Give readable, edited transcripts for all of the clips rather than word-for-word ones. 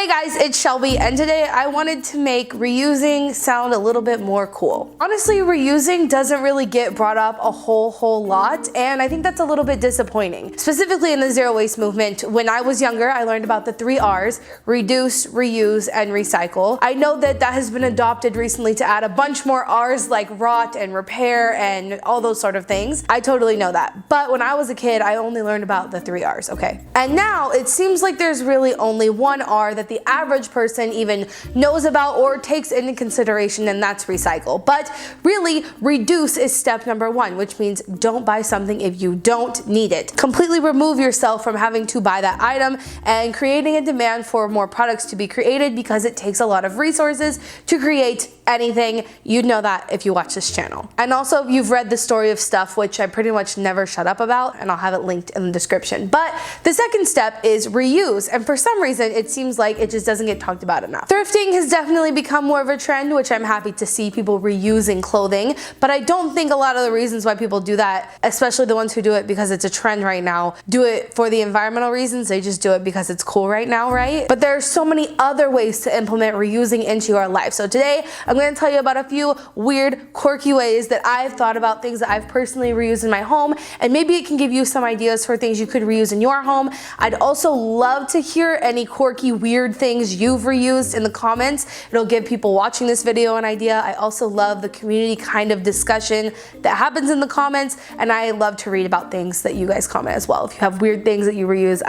Hey guys, it's Shelby, and today I wanted to make reusing sound a little bit more cool. Honestly, reusing doesn't really get brought up a whole lot, and I think that's a little bit disappointing. Specifically in the zero waste movement, when I was younger, I learned about the 3 R's: reduce, reuse, and recycle. I know that that has been adopted recently to add a bunch more R's like rot and repair and all those sort of things. I totally know that. But when I was a kid, I only learned about the 3 R's, okay? And now it seems like there's really only 1 R that the average person even knows about or takes into consideration, and that's recycle. But really, reduce is step number 1, which means don't buy something if you don't need it. Completely remove yourself from having to buy that item and creating a demand for more products to be created, because it takes a lot of resources to create anything. You'd know that if you watch this channel. And also, if you've read the story of stuff, which I pretty much never shut up about, and I'll have it linked in the description. But the second step is reuse, and for some reason it seems like it just doesn't get talked about enough. Thrifting has definitely become more of a trend, which I'm happy to see people reusing clothing, but I don't think a lot of the reasons why people do that, especially the ones who do it because it's a trend right now, do it for the environmental reasons. They just do it because it's cool right now, right? But there are so many other ways to implement reusing into our life. So today I'm going to tell you about a few weird, quirky ways that I've thought about, things that I've personally reused in my home, and maybe it can give you some ideas for things you could reuse in your home. I'd also love to hear any quirky, weird things you've reused in the comments. It'll give people watching this video an idea. I also love the community kind of discussion that happens in the comments, and I love to read about things that you guys comment as well. If you have weird things that you reuse,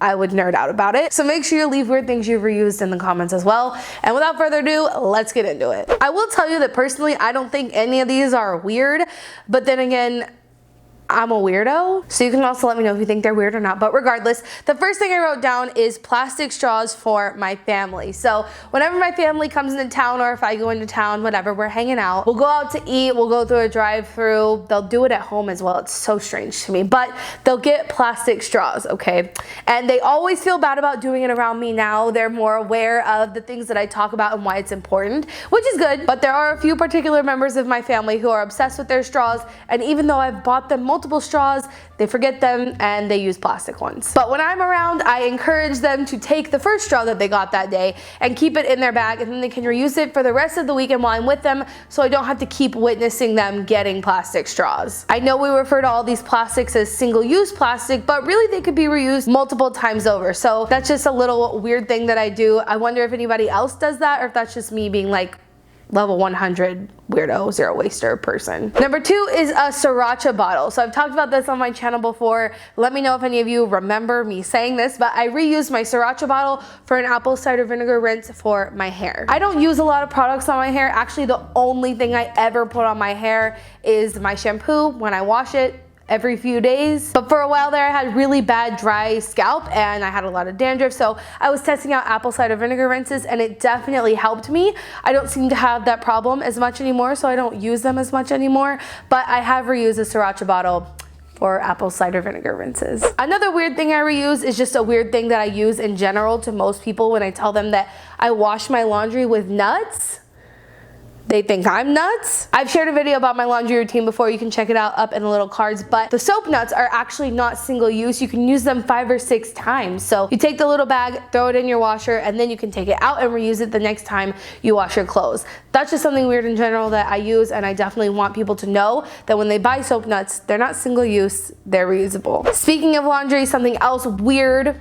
I would nerd out about it. So make sure you leave weird things you've reused in the comments as well. And without further ado, let's get into it. I will tell you that personally, I don't think any of these are weird, but then again, I'm a weirdo, so you can also let me know if you think they're weird or not. But regardless, the first thing I wrote down is plastic straws for my family. So whenever my family comes into town, or if I go into town, whatever, we're hanging out, we'll go out to eat, we'll go through a drive-through. They'll do it at home as well. It's so strange to me, but they'll get plastic straws, okay? And they always feel bad about doing it around me now. They're more aware of the things that I talk about and why it's important, which is good. But there are a few particular members of my family who are obsessed with their straws, and even though I've bought them multiple straws, they forget them and they use plastic ones. But when I'm around, I encourage them to take the first straw that they got that day and keep it in their bag, and then they can reuse it for the rest of the weekend while I'm with them, so I don't have to keep witnessing them getting plastic straws. I know we refer to all these plastics as single-use plastic, but really they could be reused multiple times over. So that's just a little weird thing that I do. I wonder if anybody else does that, or if that's just me being like level 100 weirdo zero waster person. Number 2 is a sriracha bottle. So I've talked about this on my channel before. Let me know if any of you remember me saying this, but I reused my sriracha bottle for an apple cider vinegar rinse for my hair. I don't use a lot of products on my hair. Actually, the only thing I ever put on my hair is my shampoo when I wash it every few days. But for a while there, I had really bad dry scalp and I had a lot of dandruff, so I was testing out apple cider vinegar rinses, and it definitely helped me. I don't seem to have that problem as much anymore, so I don't use them as much anymore, but I have reused a sriracha bottle for apple cider vinegar rinses. Another weird thing I reuse is just a weird thing that I use in general to most people when I tell them that I wash my laundry with nuts. They think I'm nuts. I've shared a video about my laundry routine before. You can check it out up in the little cards, but the soap nuts are actually not single use. You can use them 5 or 6 times. So you take the little bag, throw it in your washer, and then you can take it out and reuse it the next time you wash your clothes. That's just something weird in general that I use, and I definitely want people to know that when they buy soap nuts, they're not single use, they're reusable. Speaking of laundry, something else weird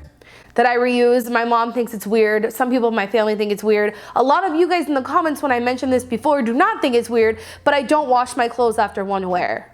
that I reuse. My mom thinks it's weird. Some people in my family think it's weird. A lot of you guys in the comments when I mentioned this before do not think it's weird, but I don't wash my clothes after one wear.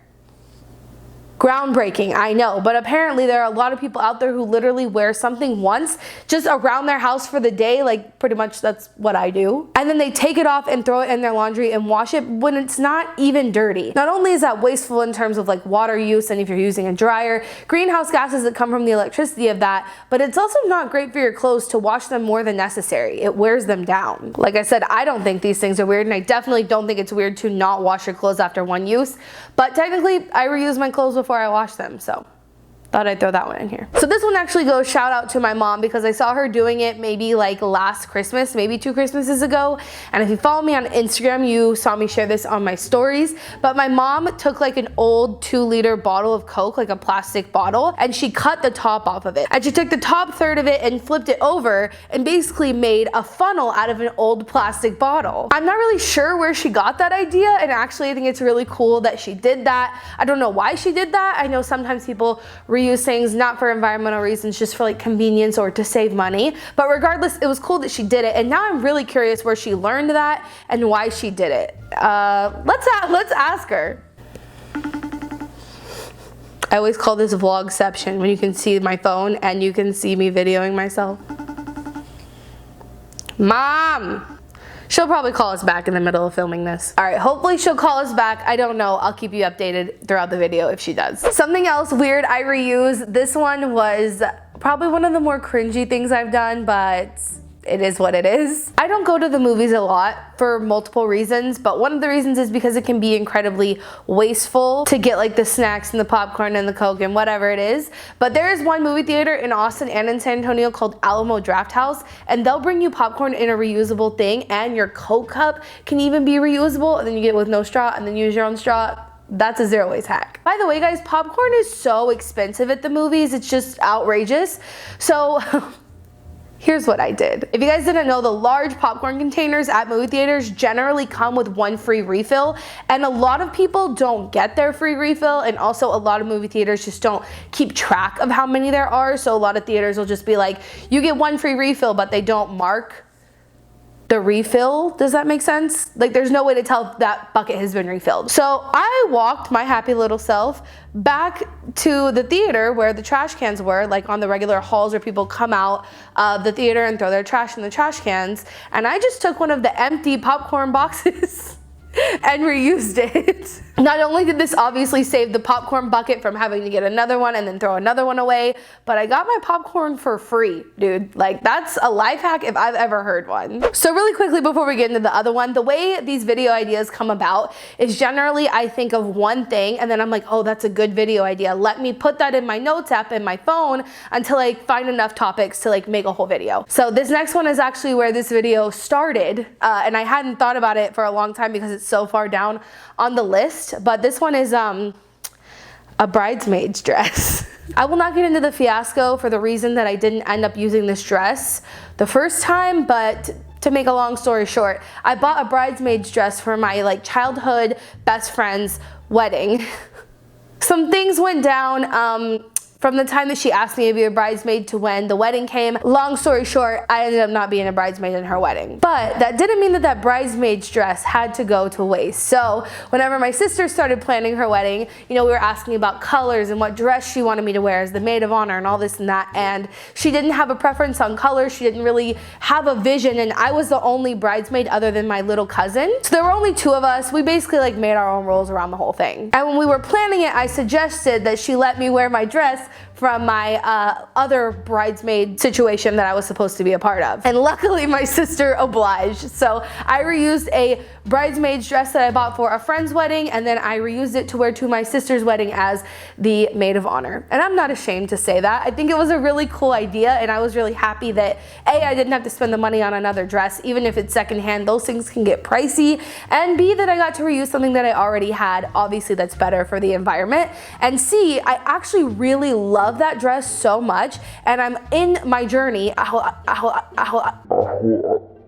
Groundbreaking, I know, but apparently there are a lot of people out there who literally wear something once just around their house for the day, like pretty much that's what I do, and then they take it off and throw it in their laundry and wash it when it's not even dirty. Not only is that wasteful in terms of like water use and if you're using a dryer, greenhouse gases that come from the electricity of that, but it's also not great for your clothes to wash them more than necessary. It wears them down. Like I said, I don't think these things are weird, and I definitely don't think it's weird to not wash your clothes after one use, but technically I reuse my clothes before I wash them, so Thought I'd throw that one in here. So this one actually goes shout out to my mom because I saw her doing it maybe like last Christmas, maybe 2 Christmases ago. And if you follow me on Instagram, you saw me share this on my stories. But my mom took like an old 2-liter bottle of Coke, like a plastic bottle, and she cut the top off of it. And she took the top third of it and flipped it over and basically made a funnel out of an old plastic bottle. I'm not really sure where she got that idea, and actually I think it's really cool that she did that. I don't know why she did that. I know sometimes people reuse things not for environmental reasons, just for like convenience or to save money, but regardless, it was cool that she did it. And now I'm really curious where she learned that and why she did it. Let's ask her. I always call this vlogception, when you can see my phone and you can see me videoing myself. Mom! She'll probably call us back in the middle of filming this. All right, hopefully she'll call us back. I don't know, I'll keep you updated throughout the video if she does. Something else weird I reuse, this one was probably one of the more cringy things I've done, but it is what it is. I don't go to the movies a lot for multiple reasons, but one of the reasons is because it can be incredibly wasteful to get like the snacks and the popcorn and the Coke and whatever it is. But there is one movie theater in Austin and in San Antonio called Alamo Drafthouse, and they'll bring you popcorn in a reusable thing, and your Coke cup can even be reusable, and then you get it with no straw and then use your own straw. That's a zero waste hack. By the way, guys, popcorn is so expensive at the movies, it's just outrageous. So here's what I did. If you guys didn't know, the large popcorn containers at movie theaters generally come with 1 free refill, and a lot of people don't get their free refill, and also a lot of movie theaters just don't keep track of how many there are, so a lot of theaters will just be like, you get 1 free refill, but they don't mark the refill. Does that make sense? Like, there's no way to tell if that bucket has been refilled. So I walked my happy little self back to the theater where the trash cans were, like on the regular halls where people come out of the theater and throw their trash in the trash cans, and I just took one of the empty popcorn boxes and reused it. Not only did this obviously save the popcorn bucket from having to get another one and then throw another one away, but I got my popcorn for free, dude. Like, that's a life hack if I've ever heard one. So really quickly before we get into the other one, the way these video ideas come about is generally I think of one thing and then I'm like, oh, that's a good video idea. Let me put that in my notes app in my phone until I find enough topics to like make a whole video. So this next one is actually where this video started, and I hadn't thought about it for a long time because it's so far down on the list. But this one is a bridesmaid's dress. I will not get into the fiasco for the reason that I didn't end up using this dress the first time, but to make a long story short, I bought a bridesmaid's dress for my like childhood best friend's wedding. Some things went down from the time that she asked me to be a bridesmaid to when the wedding came. Long story short, I ended up not being a bridesmaid in her wedding. But that didn't mean that that bridesmaid's dress had to go to waste. So whenever my sister started planning her wedding, you know, we were asking about colors and what dress she wanted me to wear as the maid of honor and all this and that. And she didn't have a preference on colors. She didn't really have a vision. And I was the only bridesmaid other than my little cousin. So there were only 2 of us. We basically like made our own rules around the whole thing. And when we were planning it, I suggested that she let me wear my dress from my other bridesmaid situation that I was supposed to be a part of. And luckily my sister obliged. So I reused a bridesmaid's dress that I bought for a friend's wedding, and then I reused it to wear to my sister's wedding as the maid of honor. And I'm not ashamed to say that. I think it was a really cool idea, and I was really happy that A, I didn't have to spend the money on another dress, even if it's secondhand. Those things can get pricey. And B, that I got to reuse something that I already had. Obviously that's better for the environment. And C, I actually really love that dress so much, and I'm in my journey.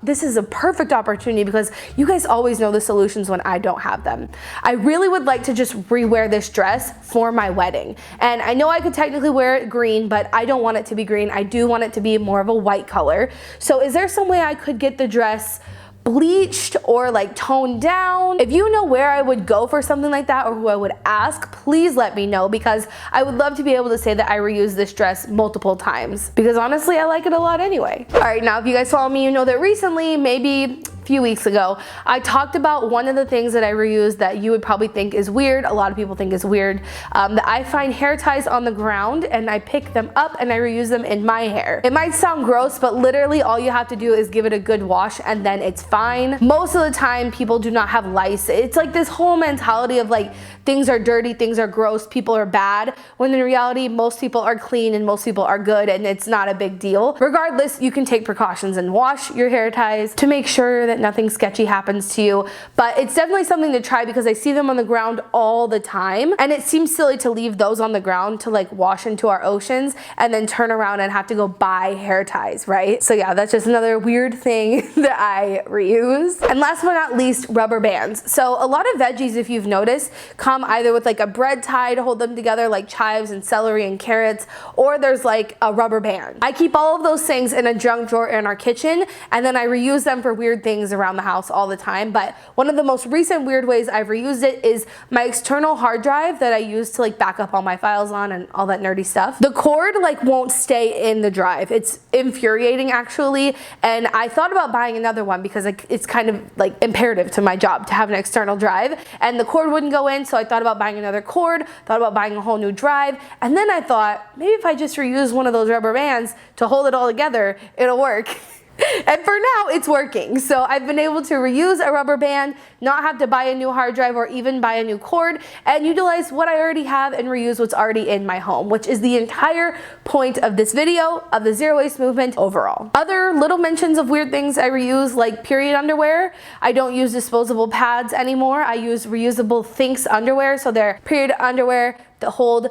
This is a perfect opportunity because you guys always know the solutions when I don't have them. I really would like to just rewear this dress for my wedding. And I know I could technically wear it green, but I don't want it to be green. I do want it to be more of a white color. So is there some way I could get the dress bleached or like toned down? If you know where I would go for something like that or who I would ask, please let me know, because I would love to be able to say that I reused this dress multiple times, because honestly I like it a lot anyway. Alright, now if you guys follow me, you know that recently, maybe few weeks ago, I talked about one of the things that I reuse that you would probably think is weird, a lot of people think is weird, that I find hair ties on the ground and I pick them up and I reuse them in my hair. It might sound gross, but literally all you have to do is give it a good wash and then it's fine. Most of the time people do not have lice. It's like this whole mentality of like things are dirty, things are gross, people are bad, when in reality most people are clean and most people are good and it's not a big deal. Regardless, you can take precautions and wash your hair ties to make sure that nothing sketchy happens to you, but it's definitely something to try because I see them on the ground all the time and it seems silly to leave those on the ground to like wash into our oceans and then turn around and have to go buy hair ties, right? So yeah, that's just another weird thing that I reuse. And last but not least, rubber bands. So a lot of veggies, if you've noticed, come either with like a bread tie to hold them together like chives and celery and carrots, or there's like a rubber band. I keep all of those things in a junk drawer in our kitchen and then I reuse them for weird things around the house all the time. But one of the most recent weird ways I've reused it is my external hard drive that I use to like back up all my files on and all that nerdy stuff. The cord like won't stay in the drive. It's infuriating actually, and I thought about buying another one because it's kind of like imperative to my job to have an external drive, and the cord wouldn't go in, so I thought about buying another cord, thought about buying a whole new drive, and then I thought maybe if I just reuse one of those rubber bands to hold it all together, it'll work. And for now, it's working. So I've been able to reuse a rubber band, not have to buy a new hard drive or even buy a new cord, and utilize what I already have and reuse what's already in my home, which is the entire point of this video, of the zero waste movement overall. Other little mentions of weird things I reuse, like period underwear. I don't use disposable pads anymore. I use reusable Thinx underwear. So they're period underwear that hold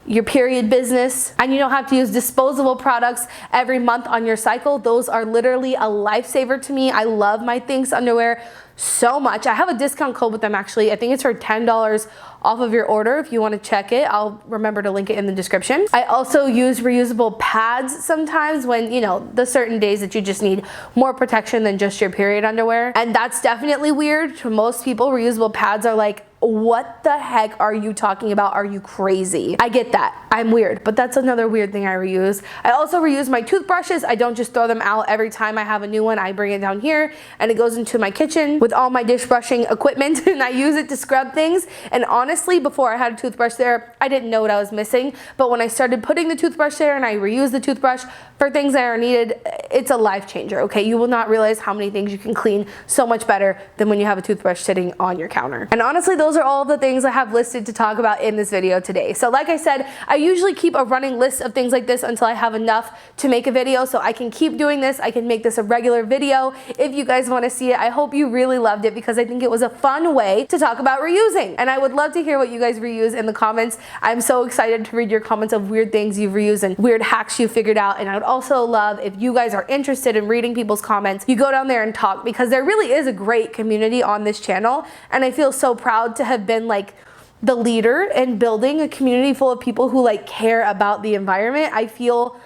your period business, and you don't have to use disposable products every month on your cycle. Those are literally a lifesaver to me. I love my Thinx underwear so much. I have a discount code with them actually. I think it's for $10 off of your order if you want to check it. I'll remember to link it in the description. I also use reusable pads sometimes when, you know, the certain days that you just need more protection than just your period underwear. And that's definitely weird. To most people, reusable pads are like, what the heck are you talking about? Are you crazy? I get that. I'm weird, but that's another weird thing I reuse. I also reuse my toothbrushes. I don't just throw them out every time I have a new one. I bring it down here and it goes into my kitchen with all my dish brushing equipment and I use it to scrub things. And honestly, before I had a toothbrush there, I didn't know what I was missing. But when I started putting the toothbrush there and I reuse the toothbrush for things that are needed, it's a life changer, okay? You will not realize how many things you can clean so much better than when you have a toothbrush sitting on your counter. And honestly, those are all the things I have listed to talk about in this video today. So like I said, I usually keep a running list of things like this until I have enough to make a video, so I can keep doing this. I can make this a regular video if you guys want to see it. I hope you really loved it because I think it was a fun way to talk about reusing. And I would love to hear what you guys reuse in the comments. I'm so excited to read your comments of weird things you've reused and weird hacks you figured out. And I would also love if you guys are interested in reading people's comments, you go down there and talk, because there really is a great community on this channel. And I feel so proud to have been like the leader in building a community full of people who like care about the environment. I feel,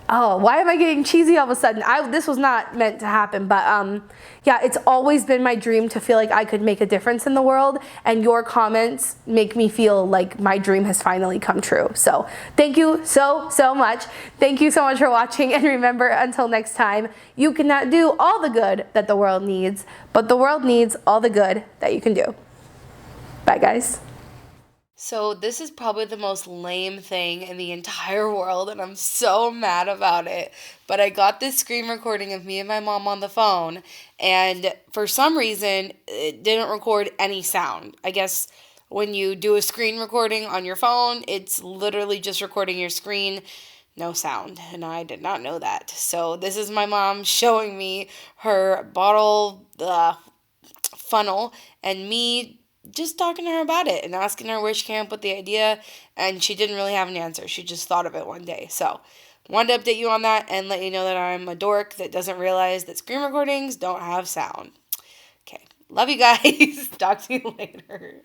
oh, why am I getting cheesy all of a sudden? This was not meant to happen, but yeah, it's always been my dream to feel like I could make a difference in the world, and your comments make me feel like my dream has finally come true. So thank you so much. Thank you so much for watching, and remember, until next time, you cannot do all the good that the world needs, but the world needs all the good that you can do. Bye, guys. So this is probably the most lame thing in the entire world, and I'm so mad about it. But I got this screen recording of me and my mom on the phone, and for some reason, it didn't record any sound. I guess when you do a screen recording on your phone, it's literally just recording your screen, no sound, and I did not know that. So this is my mom showing me her bottle funnel, and me just talking to her about it and asking her where she came up with the idea, and she didn't really have an answer. She just thought of it one day. So wanted to update you on that and let you know that I'm a dork that doesn't realize that screen recordings don't have sound. Okay, love you guys. Talk to you later.